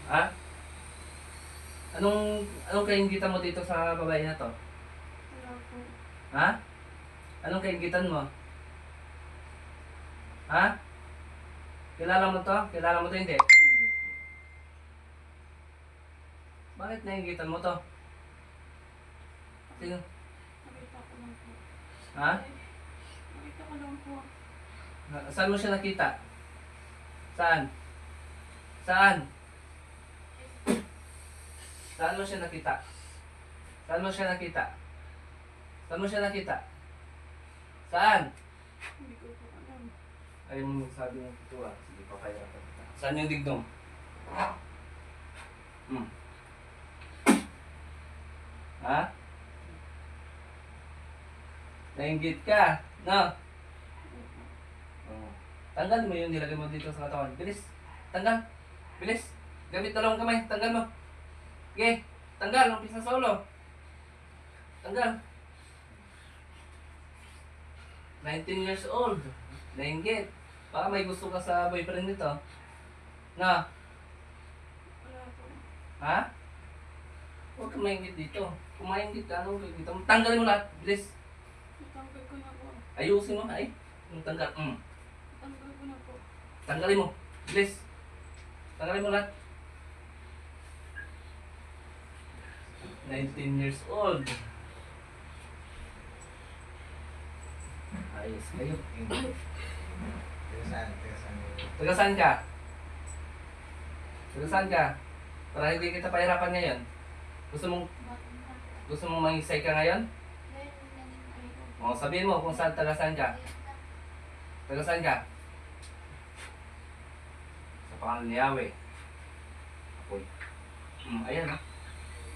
Ha? Anong kaingitan mo dito sa babae na to? Wala po. Ha? Anong kaingitan mo? Ha? Kilala mo to? Kilala mo to hindi? Hindi po. Bakit naingitan mo to? Sino? Nakita ko lang po. Ha? Nakita ko lang po. Saan mo siya nakita? Saan? Saan? Saan mo siya nakita? Saan mo siya nakita? Saan mo siya nakita? Saan? Hindi ko po alam. Ayun yung sabi ng tuwa. Sige, papahirapan kita. Saan yung digdong? Hmm. Ha? Nainggit ka? No? Oh. Tanggal mo yun, nilagay mo dito sa katawan. Bilis. Tanggal. Bilis. Gamit dalawang kamay. Tanggal mo. Sige. Tanggal. Umpisa sa ulo. Tanggal. 19 years old. Nainggit. Baka may gusto ka sa boyfriend nito. Na? Wala po. Ha? Huwag ka maingit dito. Kung maingit ka, anong dito? Tanggalin mo lahat. Bilis. Natanggal ko na po. Ayusin mo. Ay. Yung tanggal. Natanggal ko na po. Tanggalin mo. Bilis. Tanggalin mo lahat. 19 years old. Ayos kayo. Tigasan. Taga saan ka? Taga saan ka? Para hindi kita pahirapan ngayon. Batang pa. Gusto mong mangisay ka ngayon? O, sabihin mo kung saan, taga saan ka? Taga saan ka? Sa pangalan ni Yahweh. Apoy. Ayan ha.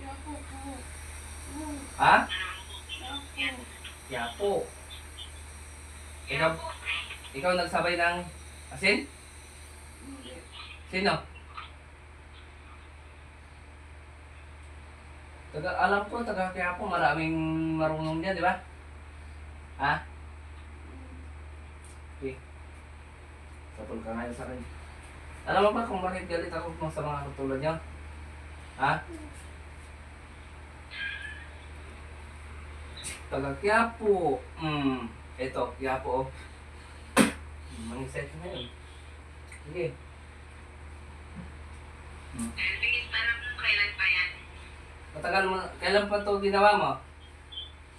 Kaya po po. Ha? Kaya po. Yapo. Ikaw, ikaw nagsabay ng asin? Hindi. Sino? Alam ko, taga Quiapo, maraming marunong dyan, di ba? Ha? Okay. Sapul ka ngayon sa akin. Alam mo ba kung bakit galit ako sa mga katulad niyo? Ha? Taga Quiapo. Ito, Quiapo. Mangisay ko ngayon. Sige. Bilis pa lang kung kailan pa yan. Matagal mo, kailan pa ito ginawa mo?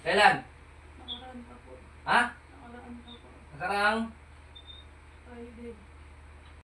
Kailan? Nakaraan pa po. Ha? Nakaraan pa po. Nakaraang